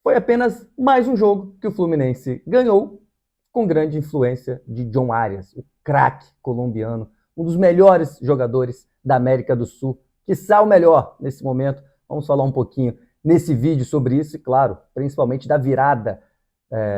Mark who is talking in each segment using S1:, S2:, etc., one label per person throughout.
S1: Foi apenas mais um jogo que o Fluminense ganhou com grande influência de John Arias, o craque colombiano, um dos melhores jogadores da América do Sul, quiçá o melhor nesse momento. Vamos falar um pouquinho nesse vídeo sobre isso e, claro, principalmente da virada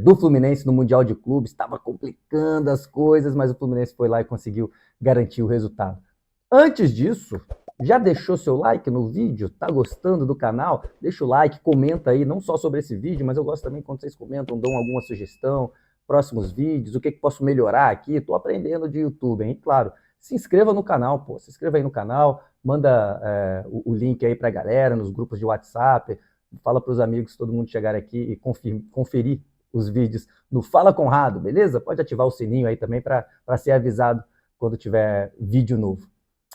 S1: do Fluminense no Mundial de Clubes. Estava complicando as coisas, mas o Fluminense foi lá e conseguiu garantir o resultado. Antes disso, já deixou seu like no vídeo? Tá gostando do canal? Deixa o like, comenta aí, não só sobre esse vídeo, mas eu gosto também quando vocês comentam, dão alguma sugestão, próximos vídeos, o que posso melhorar aqui. Tô aprendendo de YouTube, hein? E claro, se inscreva no canal, pô. Se inscreva aí no canal, manda o link aí pra galera, nos grupos de WhatsApp, fala pros amigos, todo mundo chegar aqui e conferir os vídeos no Fala Conrado, beleza? Pode ativar o sininho aí também para ser avisado quando tiver vídeo novo.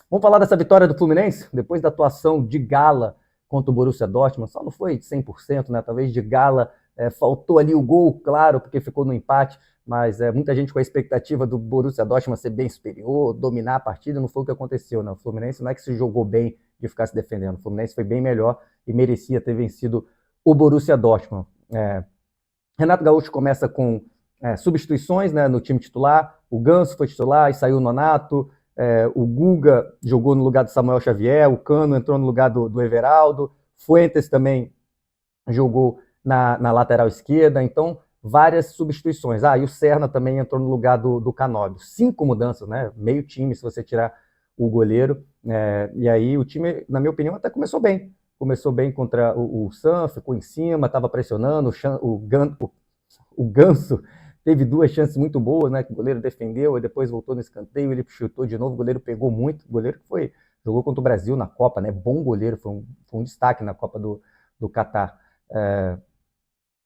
S1: Vamos falar dessa vitória do Fluminense? Depois da atuação de gala contra o Borussia Dortmund, só não foi 100%, né? Talvez de gala faltou ali o gol, claro, porque ficou no empate, mas muita gente com a expectativa do Borussia Dortmund ser bem superior, dominar a partida, não foi o que aconteceu, não. O Fluminense não é que se jogou bem de ficar se defendendo, o Fluminense foi bem melhor e merecia ter vencido o Borussia Dortmund. Renato Gaúcho começa com substituições, né, no time titular, o Ganso foi titular e saiu o Nonato, o Guga jogou no lugar do Samuel Xavier, o Cano entrou no lugar do Everaldo, Fuentes também jogou na lateral esquerda, então várias substituições. E o Serna também entrou no lugar do Canóbio. 5 mudanças, né? Meio time, se você tirar o goleiro. E aí o time, na minha opinião, até começou bem. Começou bem contra o Sam, ficou em cima, estava pressionando, o Ganso teve 2 chances muito boas, né? Que o goleiro defendeu e depois voltou no escanteio, ele chutou de novo, o goleiro pegou muito, o goleiro que jogou contra o Brasil na Copa, né? Bom goleiro, foi um destaque na Copa do Catar.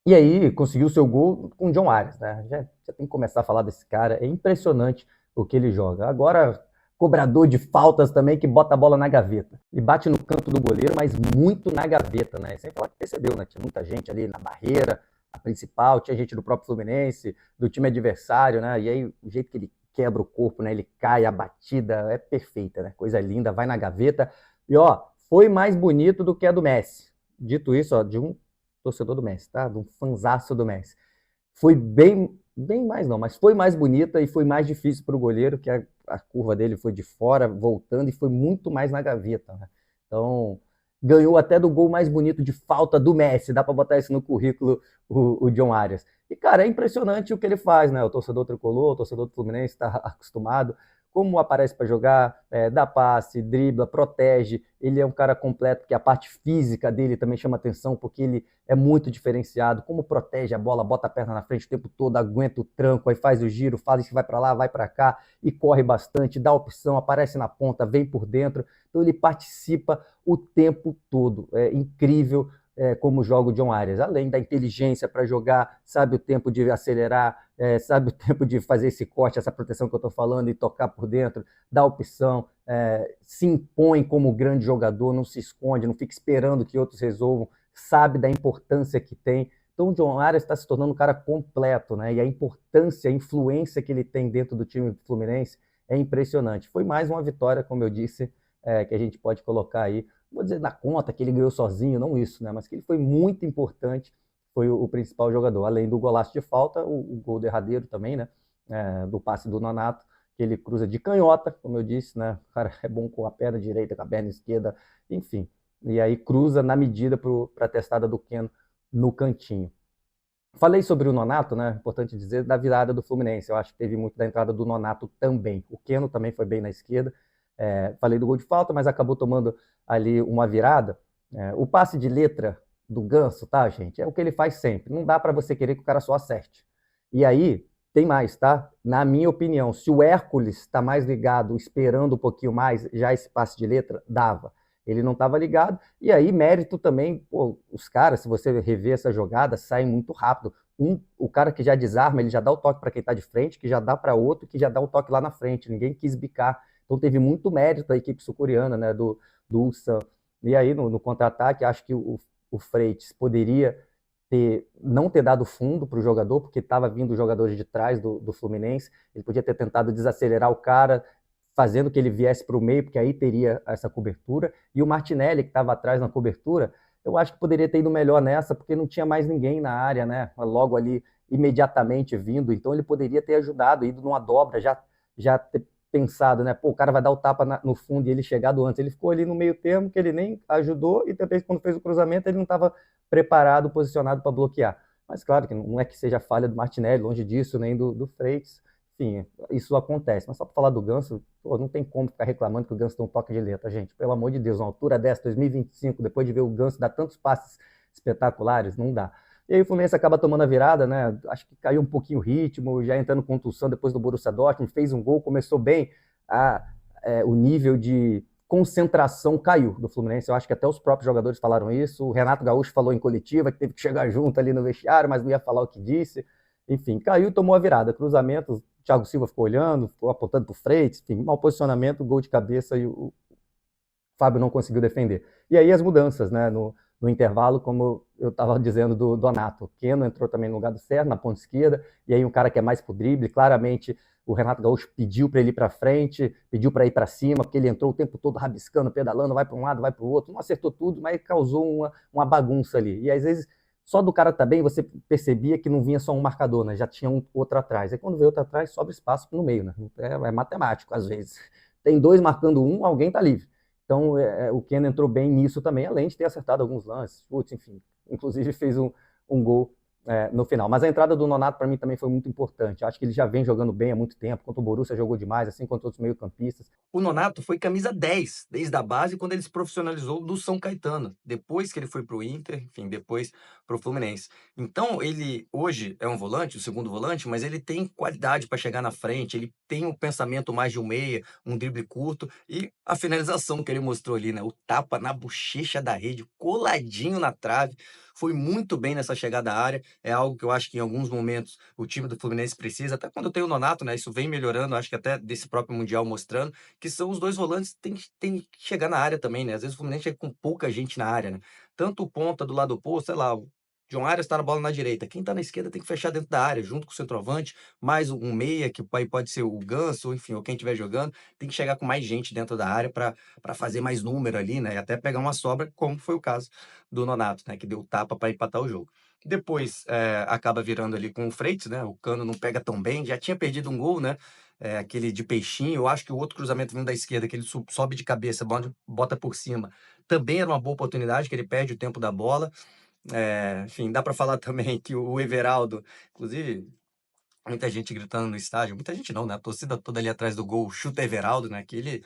S1: E aí conseguiu o seu gol com o John Arias, né? Já tem que começar a falar desse cara, é impressionante o que ele joga. Agora, cobrador de faltas também que bota a bola na gaveta. Ele bate no canto do goleiro, mas muito na gaveta, né? Sem falar que percebeu, né? Tinha muita gente ali na barreira, a principal, tinha gente do próprio Fluminense, do time adversário, né? E aí o jeito que ele quebra o corpo, né? Ele cai, a batida é perfeita, né? Coisa linda, vai na gaveta. E ó, foi mais bonito do que a do Messi. Dito isso, ó, de um torcedor do Messi, tá? De um fanzaço do Messi. Foi bem mais não, mas foi mais bonita e foi mais difícil para o goleiro, que a curva dele foi de fora, voltando, e foi muito mais na gaveta, né? Então, ganhou até do gol mais bonito de falta do Messi, dá para botar isso no currículo, o John Arias. E, cara, é impressionante o que ele faz, né? O torcedor tricolor, o torcedor do Fluminense está acostumado, como aparece para jogar, dá passe, dribla, protege. Ele é um cara completo, que a parte física dele também chama atenção, porque ele é muito diferenciado, como protege a bola, bota a perna na frente o tempo todo, aguenta o tranco, aí faz o giro, faz que vai para lá, vai para cá, e corre bastante, dá opção, aparece na ponta, vem por dentro. Então ele participa o tempo todo. É incrível como joga o John Arias, além da inteligência para jogar, sabe o tempo de acelerar, sabe o tempo de fazer esse corte, essa proteção que eu estou falando, e tocar por dentro, dá opção, se impõe como grande jogador, não se esconde, não fica esperando que outros resolvam, sabe da importância que tem. Então o John Arias está se tornando um cara completo, né? E a importância, a influência que ele tem dentro do time Fluminense é impressionante. Foi mais uma vitória, como eu disse, que a gente pode colocar aí, vou dizer na conta que ele ganhou sozinho, não isso, né? Mas que ele foi muito importante, foi o principal jogador. Além do golaço de falta, o gol derradeiro também, né? Do passe do Nonato, que ele cruza de canhota, como eu disse, né? O cara é bom com a perna direita, com a perna esquerda, enfim. E aí cruza na medida para a testada do Keno no cantinho. Falei sobre o Nonato, né? Importante dizer, da virada do Fluminense. Eu acho que teve muito da entrada do Nonato também. O Keno também foi bem na esquerda. Falei do gol de falta, mas acabou tomando ali uma virada. O passe de letra do Ganso, tá, gente? É o que ele faz sempre. Não dá para você querer que o cara só acerte. E aí, tem mais, tá? Na minha opinião, se o Hércules está mais ligado, esperando um pouquinho mais, já esse passe de letra, dava. Ele não estava ligado, e aí mérito também, pô, os caras, se você rever essa jogada, saem muito rápido. O cara que já desarma, ele já dá o toque para quem está de frente, que já dá para outro, que já dá o toque lá na frente. Ninguém quis bicar. Então teve muito mérito da equipe sul-coreana, né, do Ulsan. E aí no contra-ataque, acho que o Freitas poderia não ter dado fundo para o jogador, porque estava vindo os jogadores de trás do Fluminense. Ele podia ter tentado desacelerar o cara, fazendo que ele viesse para o meio, porque aí teria essa cobertura. E o Martinelli, que estava atrás na cobertura, eu acho que poderia ter ido melhor nessa, porque não tinha mais ninguém na área, né? Logo ali, imediatamente vindo. Então ele poderia ter ajudado, ido numa dobra, já ter pensado, né? Pô, o cara vai dar o tapa no fundo e ele chegado antes. Ele ficou ali no meio termo, que ele nem ajudou, e também quando fez o cruzamento, ele não estava preparado, posicionado para bloquear. Mas claro que não é que seja falha do Martinelli, longe disso, nem do Freitas. Enfim, isso acontece. Mas só para falar do Ganso, pô, não tem como ficar reclamando que o Ganso tem um toque de letra, gente. Pelo amor de Deus, uma altura dessa, 2025, depois de ver o Ganso dar tantos passes espetaculares, não dá. E aí o Fluminense acaba tomando a virada, né? Acho que caiu um pouquinho o ritmo, já entrando com contusão depois do Borussia Dortmund, fez um gol, começou bem. O nível de concentração caiu do Fluminense. Eu acho que até os próprios jogadores falaram isso. O Renato Gaúcho falou em coletiva que teve que chegar junto ali no vestiário, mas não ia falar o que disse. Enfim, caiu e tomou a virada. Cruzamento, o Thiago Silva ficou olhando, ficou apontando para o Freitas, enfim, mau posicionamento, gol de cabeça e o Fábio não conseguiu defender. E aí as mudanças, né? No intervalo, como eu estava dizendo do Donato. Keno entrou também no lugar do Serra, na ponta esquerda, e aí um cara que é mais pro drible, claramente o Renato Gaúcho pediu para ele ir para frente, pediu para ir para cima, porque ele entrou o tempo todo rabiscando, pedalando, vai para um lado, vai para o outro, não acertou tudo, mas causou uma bagunça ali. E às vezes, só do cara também, você percebia que não vinha só um marcador, né? Já tinha outro atrás. Aí quando veio outro atrás, sobra espaço no meio, né? É matemático, às vezes. Tem dois marcando um, alguém tá livre. Então, o Keno entrou bem nisso também, além de ter acertado alguns lances, chutes, enfim. Inclusive fez um gol no final. Mas a entrada do Nonato para mim também foi muito importante. Acho que ele já vem jogando bem há muito tempo. Quanto o Borussia jogou demais, assim quanto outros meio-campistas.
S2: O Nonato foi camisa 10 desde a base quando ele se profissionalizou do São Caetano. Depois que ele foi para o Inter, enfim, depois para o Fluminense. Então, ele hoje é um volante, o segundo volante, mas ele tem qualidade para chegar na frente, ele tem um pensamento mais de um meia, um drible curto e a finalização que ele mostrou ali, né? O tapa na bochecha da rede, coladinho na trave. Foi muito bem nessa chegada à área. É algo que eu acho que em alguns momentos o time do Fluminense precisa, até quando tem o Nonato, né? Isso vem melhorando, acho que até desse próprio Mundial mostrando que são os dois volantes tem que chegar na área também, né? Às vezes o Fluminense chega com pouca gente na área, né? Tanto o ponta do lado oposto, sei lá, o John Arias tá na bola na direita. Quem tá na esquerda tem que fechar dentro da área, junto com o centroavante, mais um meia, que pode ser o Ganso, ou enfim, ou quem estiver jogando, tem que chegar com mais gente dentro da área para fazer mais número ali, né? E até pegar uma sobra, como foi o caso do Nonato, né? Que deu tapa para empatar o jogo. Depois acaba virando ali com o Freitas, né? O Cano não pega tão bem, já tinha perdido um gol, né? Aquele de peixinho. Eu acho que o outro cruzamento vindo da esquerda, que ele sobe de cabeça, bota por cima, também era uma boa oportunidade, que ele perde o tempo da bola. Enfim, dá para falar também que o Everaldo, inclusive, muita gente gritando no estádio, muita gente não, né? A torcida toda ali atrás do gol, chuta Everaldo, né? Que ele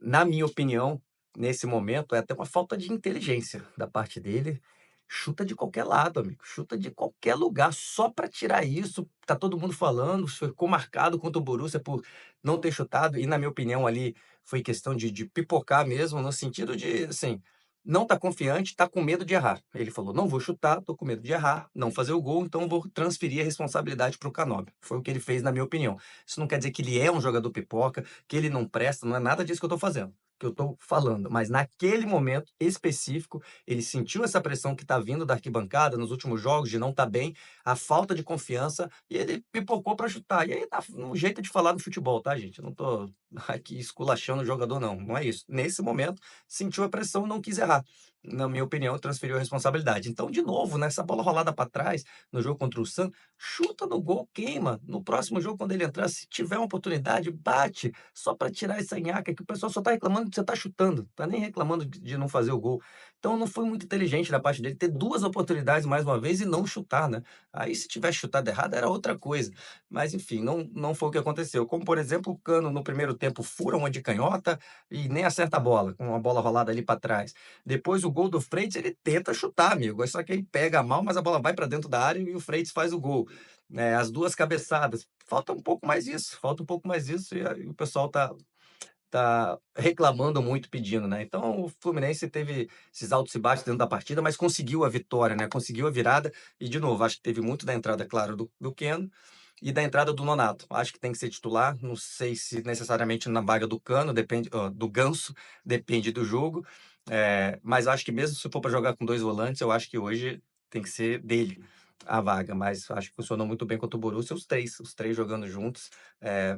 S2: na minha opinião, nesse momento, é até uma falta de inteligência da parte dele. Chuta de qualquer lado, amigo. Chuta de qualquer lugar, só para tirar isso. Tá todo mundo falando, ficou marcado contra o Borussia por não ter chutado, e na minha opinião ali foi questão de pipocar mesmo, no sentido de, assim, não tá confiante, tá com medo de errar. Ele falou: "Não vou chutar, tô com medo de errar, não fazer o gol, então vou transferir a responsabilidade para o Canóbio". Foi o que ele fez, na minha opinião. Isso não quer dizer que ele é um jogador pipoca, que ele não presta, não é nada disso que eu estou fazendo, que eu estou falando. Mas naquele momento específico, ele sentiu essa pressão que está vindo da arquibancada nos últimos jogos, de não estar bem, a falta de confiança, e ele pipocou para chutar. E aí tá um jeito de falar no futebol, tá, gente? Eu não tô aqui esculachando o jogador, não. Não é isso. Nesse momento, sentiu a pressão e não quis errar. Na minha opinião, transferiu a responsabilidade. Então, de novo, nessa bola rolada para trás, no jogo contra o Santos, chuta no gol, queima. No próximo jogo, quando ele entrar, se tiver uma oportunidade, bate, só para tirar essa nhaca, que o pessoal só tá reclamando que você tá chutando, tá nem reclamando de não fazer o gol. Então não foi muito inteligente da parte dele ter 2 oportunidades mais uma vez e não chutar, né. Aí se tivesse chutado errado era outra coisa, mas enfim, não foi o que aconteceu. Como por exemplo, o Cano no primeiro tempo fura uma de canhota e nem acerta a bola, com uma bola rolada ali para trás. Depois o gol do Freitas, ele tenta chutar, amigo, só que ele pega mal, mas a bola vai para dentro da área e o Freitas faz o gol. As 2 cabeçadas. Falta um pouco mais isso, falta um pouco mais isso e o pessoal tá reclamando muito, pedindo, né. Então o Fluminense teve esses altos e baixos dentro da partida, mas conseguiu a vitória, né, conseguiu a virada e, de novo, acho que teve muito da entrada, claro, do Keno e da entrada do Nonato. Acho que tem que ser titular, não sei se necessariamente na vaga do Cano, depende do Ganso, depende do jogo, mas acho que mesmo se for para jogar com 2 volantes, eu acho que hoje tem que ser dele. a vaga, mas acho que funcionou muito bem contra o Borussia, os três jogando juntos,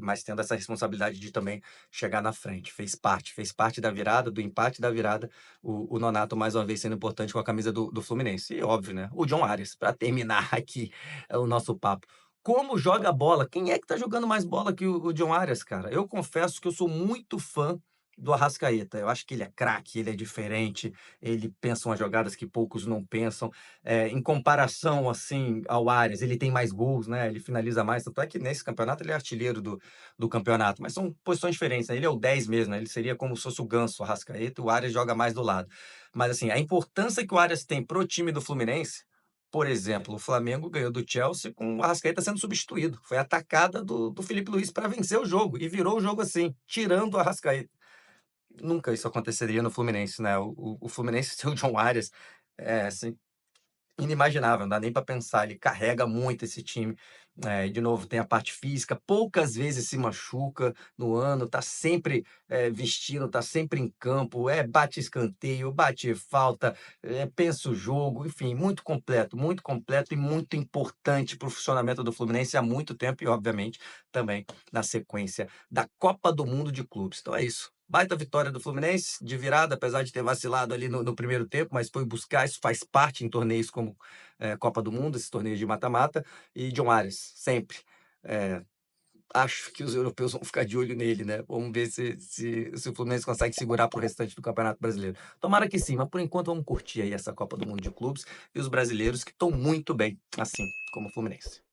S2: mas tendo essa responsabilidade de também chegar na frente. Fez parte da virada, do empate da virada, o Nonato mais uma vez sendo importante com a camisa do Fluminense. E óbvio, né, o John Arias, para terminar aqui o nosso papo. Como joga bola? Quem é que tá jogando mais bola que o John Arias, cara? Eu confesso que eu sou muito fã do Arrascaeta. Eu acho que ele é craque, ele é diferente, ele pensa umas jogadas que poucos não pensam. Em comparação, assim, ao Arias, ele tem mais gols, né, ele finaliza mais, tanto é que nesse campeonato ele é artilheiro do campeonato, mas são posições diferentes, né, ele é o 10 mesmo, né, ele seria como se fosse o Ganso, o Arrascaeta, o Arias joga mais do lado. Mas, assim, a importância que o Arias tem pro time do Fluminense, por exemplo, o Flamengo ganhou do Chelsea com o Arrascaeta sendo substituído, foi atacada do Felipe Luiz para vencer o jogo, e virou o jogo assim, tirando o Arrascaeta. Nunca isso aconteceria no Fluminense, né, o Fluminense sem o John Arias, assim, inimaginável, não dá nem para pensar, ele carrega muito esse time. De novo, tem a parte física, poucas vezes se machuca no ano, tá sempre, vestindo, tá sempre em campo, bate escanteio, bate falta, pensa o jogo, enfim, muito completo e muito importante para o funcionamento do Fluminense há muito tempo e, obviamente, também na sequência da Copa do Mundo de Clubes. Então é isso. Baita vitória do Fluminense, de virada, apesar de ter vacilado ali no primeiro tempo, mas foi buscar, isso faz parte em torneios como Copa do Mundo, esse torneio de mata-mata, e John Arias, sempre. Eh, Acho que os europeus vão ficar de olho nele, né? Vamos ver se o Fluminense consegue segurar para o restante do Campeonato Brasileiro. Tomara que sim, mas por enquanto vamos curtir aí essa Copa do Mundo de Clubes e os brasileiros que estão muito bem, assim como o Fluminense.